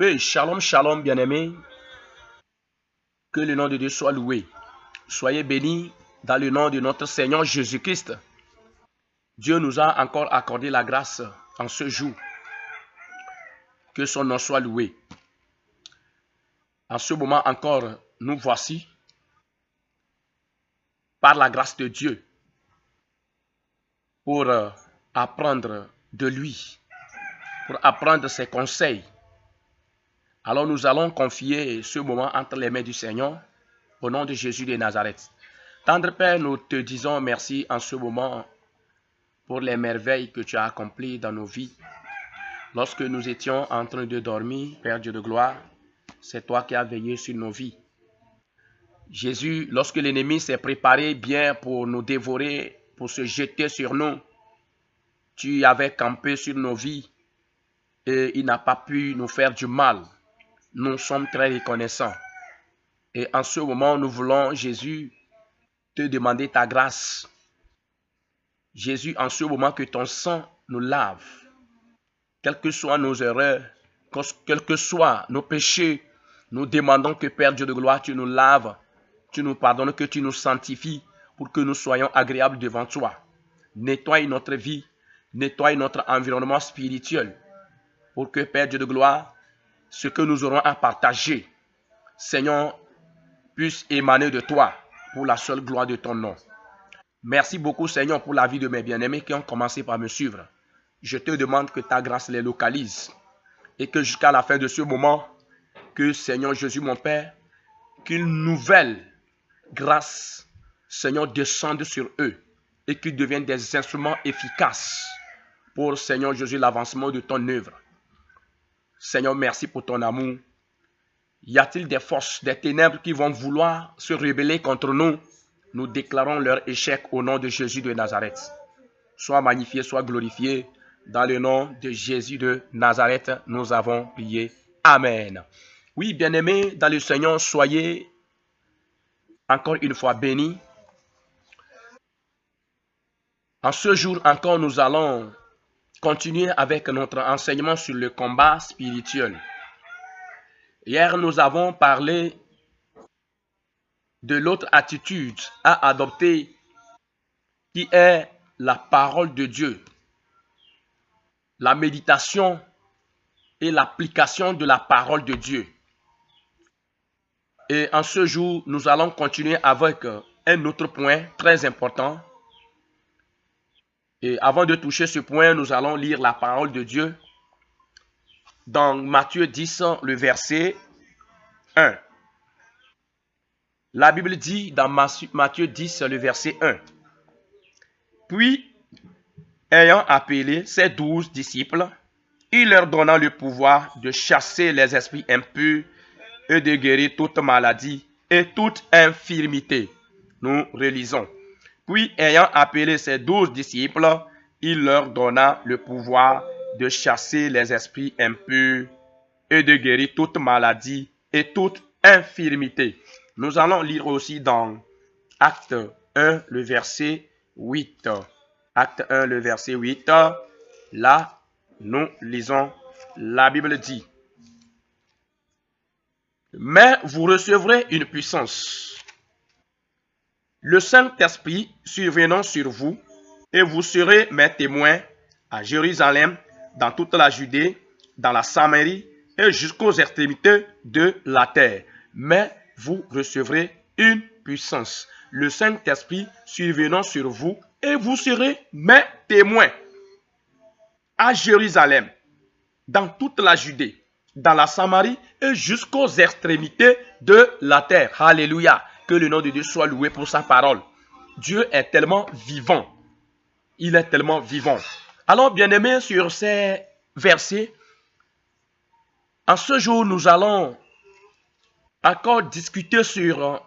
Oui, shalom, shalom, bien-aimés. Que le nom de Dieu soit loué. Soyez bénis dans le nom de notre Seigneur Jésus-Christ. Dieu nous a encore accordé la grâce en ce jour. Que son nom soit loué. En ce moment encore, nous voici, par la grâce de Dieu, pour apprendre de lui, pour apprendre ses conseils. Alors nous allons confier ce moment entre les mains du Seigneur, au nom de Jésus de Nazareth. Tendre Père, nous te disons merci en ce moment pour les merveilles que tu as accomplies dans nos vies. Lorsque nous étions en train de dormir, Père Dieu de gloire, c'est toi qui as veillé sur nos vies. Jésus, lorsque l'ennemi s'est préparé bien pour nous dévorer, pour se jeter sur nous, tu avais campé sur nos vies et il n'a pas pu nous faire du mal. Nous sommes très reconnaissants. Et en ce moment, nous voulons, Jésus, te demander ta grâce. Jésus, en ce moment, que ton sang nous lave. Quelles que soient nos erreurs, quels que soient nos péchés, nous demandons que Père Dieu de gloire, tu nous laves, tu nous pardonnes, que tu nous sanctifies pour que nous soyons agréables devant toi. Nettoie notre vie, nettoie notre environnement spirituel pour que Père Dieu de gloire, ce que nous aurons à partager, Seigneur, puisse émaner de toi pour la seule gloire de ton nom. Merci beaucoup Seigneur pour la vie de mes bien-aimés qui ont commencé par me suivre. Je te demande que ta grâce les localise et que jusqu'à la fin de ce moment, que Seigneur Jésus mon Père, qu'une nouvelle grâce, Seigneur, descende sur eux et qu'ils deviennent des instruments efficaces pour, Seigneur Jésus, l'avancement de ton œuvre. Seigneur, merci pour ton amour. Y a-t-il des forces, des ténèbres qui vont vouloir se rebeller contre nous? Nous déclarons leur échec au nom de Jésus de Nazareth. Sois magnifié, sois glorifié. Dans le nom de Jésus de Nazareth, nous avons prié. Amen. Oui, bien-aimés, dans le Seigneur, soyez encore une fois bénis. En ce jour encore, nous allons continuer avec notre enseignement sur le combat spirituel. Hier, nous avons parlé de l'autre attitude à adopter qui est la parole de Dieu. La méditation et l'application de la parole de Dieu. Et en ce jour, nous allons continuer avec un autre point très important. Et avant de toucher ce point, nous allons lire la parole de Dieu dans Matthieu 10, le verset 1. La Bible dit dans Matthieu 10, le verset 1. Puis, ayant appelé ses 12 disciples, il leur donna le pouvoir de chasser les esprits impurs et de guérir toute maladie et toute infirmité. Nous relisons. Puis, ayant appelé ses 12 disciples, il leur donna le pouvoir de chasser les esprits impurs et de guérir toute maladie et toute infirmité. Nous allons lire aussi dans Acte 1, le verset 8. Acte 1, le verset 8. Là, nous lisons, la Bible dit: mais vous recevrez une puissance, le Saint-Esprit survenant sur vous, et vous serez mes témoins à Jérusalem, dans toute la Judée, dans la Samarie et jusqu'aux extrémités de la terre. Mais vous recevrez une puissance, le Saint-Esprit survenant sur vous, et vous serez mes témoins à Jérusalem, dans toute la Judée, dans la Samarie et jusqu'aux extrémités de la terre. Alléluia. Que le nom de Dieu soit loué pour sa parole. Dieu est tellement vivant. Il est tellement vivant. Alors, bien-aimés, sur ces versets, en ce jour, nous allons encore discuter sur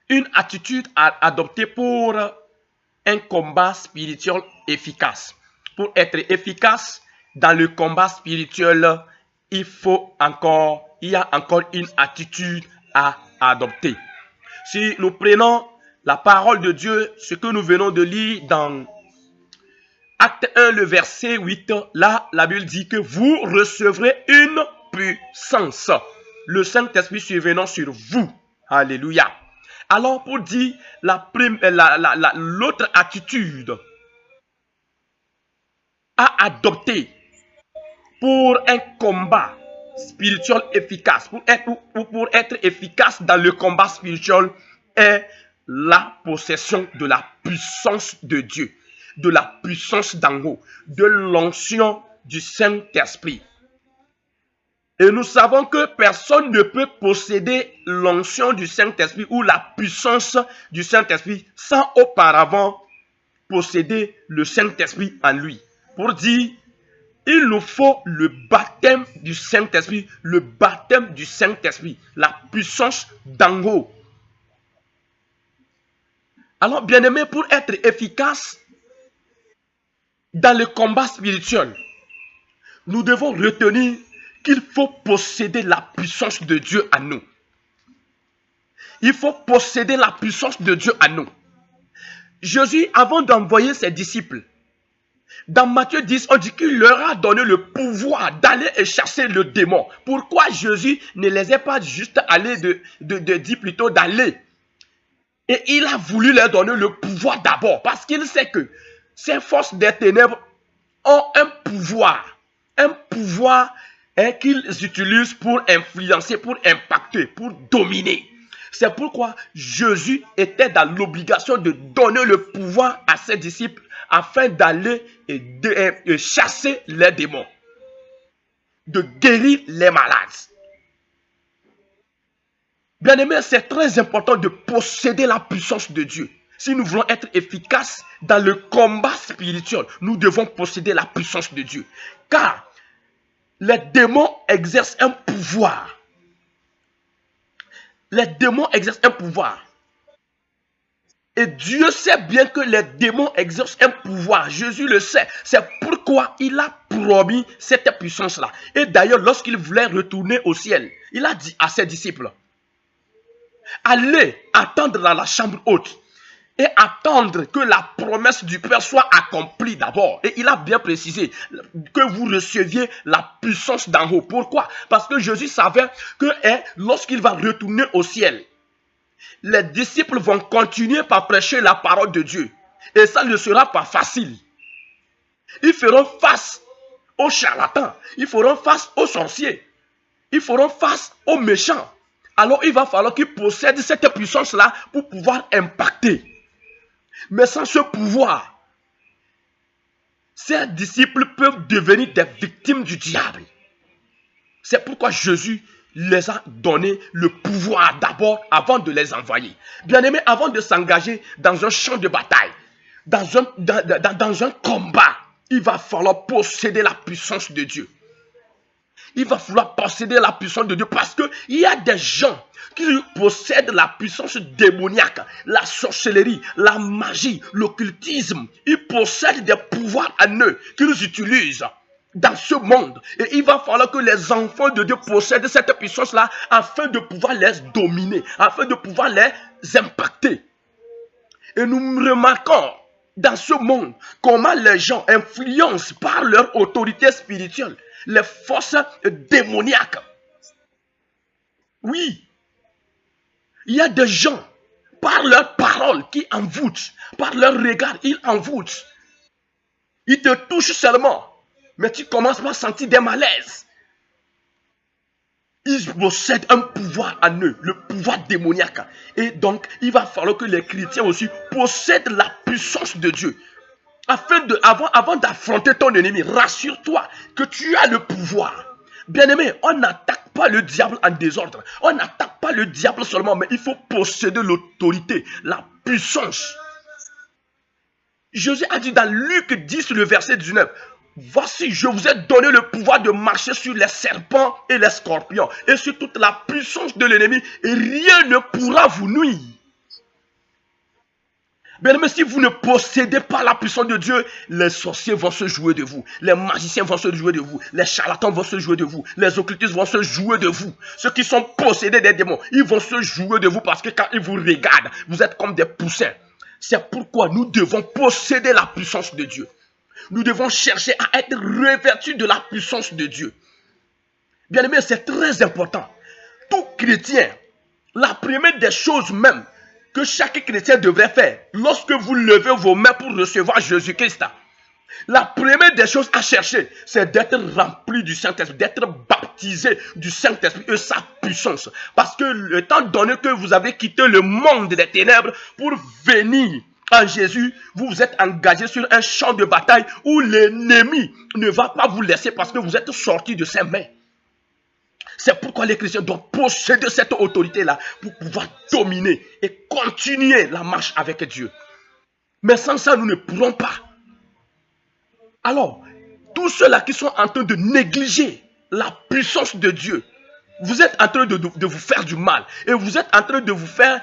une attitude à adopter pour un combat spirituel efficace. Pour être efficace dans le combat spirituel, il y a encore une attitude à adopter. Si nous prenons la parole de Dieu, ce que nous venons de lire dans Acte 1, le verset 8, là, la Bible dit que vous recevrez une puissance. Le Saint-Esprit survenant sur vous. Alléluia. Alors pour dire l'autre attitude à adopter pour un combat spirituel efficace, pour être efficace dans le combat spirituel, est la possession de la puissance de Dieu, de la puissance d'en haut, de l'onction du Saint-Esprit. Et nous savons que personne ne peut posséder l'onction du Saint-Esprit ou la puissance du Saint-Esprit sans auparavant posséder le Saint-Esprit en lui. Pour dire, il nous faut le baptême du Saint-Esprit, le baptême du Saint-Esprit, la puissance d'en haut. Alors, bien-aimés, pour être efficace dans le combat spirituel, nous devons retenir qu'il faut posséder la puissance de Dieu à nous. Il faut posséder la puissance de Dieu à nous. Jésus, avant d'envoyer ses disciples, dans Matthieu 10, on dit qu'il leur a donné le pouvoir d'aller et chasser le démon. Pourquoi Jésus ne les a pas juste allé dit plutôt d'aller? Et il a voulu leur donner le pouvoir d'abord, parce qu'il sait que ces forces des ténèbres ont un pouvoir qu'ils utilisent pour influencer, pour impacter, pour dominer. C'est pourquoi Jésus était dans l'obligation de donner le pouvoir à ses disciples afin d'aller et chasser les démons, de guérir les malades. Bien-aimés, c'est très important de posséder la puissance de Dieu. Si nous voulons être efficaces dans le combat spirituel, nous devons posséder la puissance de Dieu. Car les démons exercent un pouvoir. Les démons exercent un pouvoir. Et Dieu sait bien que les démons exercent un pouvoir. Jésus le sait. C'est pourquoi il a promis cette puissance-là. Et d'ailleurs, lorsqu'il voulait retourner au ciel, il a dit à ses disciples, allez attendre dans la chambre haute et attendre que la promesse du Père soit accomplie d'abord. Et il a bien précisé que vous receviez la puissance d'en haut. Pourquoi? Parce que Jésus savait que lorsqu'il va retourner au ciel, les disciples vont continuer par prêcher la parole de Dieu. Et ça ne sera pas facile. Ils feront face aux charlatans. Ils feront face aux sorciers. Ils feront face aux méchants. Alors il va falloir qu'ils possèdent cette puissance-là pour pouvoir impacter. Mais sans ce pouvoir, ces disciples peuvent devenir des victimes du diable. C'est pourquoi Jésus les a donné le pouvoir d'abord avant de les envoyer. Bien-aimés, avant de s'engager dans un champ de bataille, dans un combat, il va falloir posséder la puissance de Dieu. Il va falloir posséder la puissance de Dieu parce qu'il y a des gens qui possèdent la puissance démoniaque, la sorcellerie, la magie, l'occultisme. Ils possèdent des pouvoirs en eux qu'ils utilisent dans ce monde. Et il va falloir que les enfants de Dieu possèdent cette puissance-là afin de pouvoir les dominer, afin de pouvoir les impacter. Et nous remarquons dans ce monde comment les gens influencent par leur autorité spirituelle les forces démoniaques. Oui, il y a des gens, par leurs paroles, qui envoûtent, par leur regard, ils envoûtent. Ils te touchent seulement, mais tu commences par sentir des malaises. Ils possèdent un pouvoir en eux, le pouvoir démoniaque. Et donc, il va falloir que les chrétiens aussi possèdent la puissance de Dieu. Avant d'affronter ton ennemi, rassure-toi que tu as le pouvoir. Bien-aimé, on n'attaque pas le diable en désordre. On n'attaque pas le diable seulement, mais il faut posséder l'autorité, la puissance. Jésus a dit dans Luc 10, le verset 19, « Voici, je vous ai donné le pouvoir de marcher sur les serpents et les scorpions, et sur toute la puissance de l'ennemi, et rien ne pourra vous nuire. » Bien aimé, si vous ne possédez pas la puissance de Dieu, les sorciers vont se jouer de vous, les magiciens vont se jouer de vous, les charlatans vont se jouer de vous, les occultistes vont se jouer de vous. Ceux qui sont possédés des démons, ils vont se jouer de vous parce que quand ils vous regardent, vous êtes comme des poussins. C'est pourquoi nous devons posséder la puissance de Dieu. Nous devons chercher à être revêtus de la puissance de Dieu. Bien-aimé, c'est très important. Tout chrétien, la première des choses même que chaque chrétien devrait faire, lorsque vous levez vos mains pour recevoir Jésus-Christ, la première des choses à chercher, c'est d'être rempli du Saint-Esprit, d'être baptisé du Saint-Esprit et sa puissance. Parce que étant donné que vous avez quitté le monde des ténèbres pour venir en Jésus, vous vous êtes engagé sur un champ de bataille où l'ennemi ne va pas vous laisser parce que vous êtes sorti de ses mains. C'est pourquoi les chrétiens doivent posséder cette autorité-là pour pouvoir dominer et continuer la marche avec Dieu. Mais sans ça, nous ne pourrons pas. Alors, tous ceux-là qui sont en train de négliger la puissance de Dieu, vous êtes en train de vous faire du mal et vous êtes en train de vous faire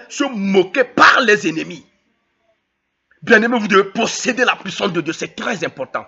se moquer par les ennemis. Bien-aimés, vous devez posséder la puissance de Dieu, c'est très important.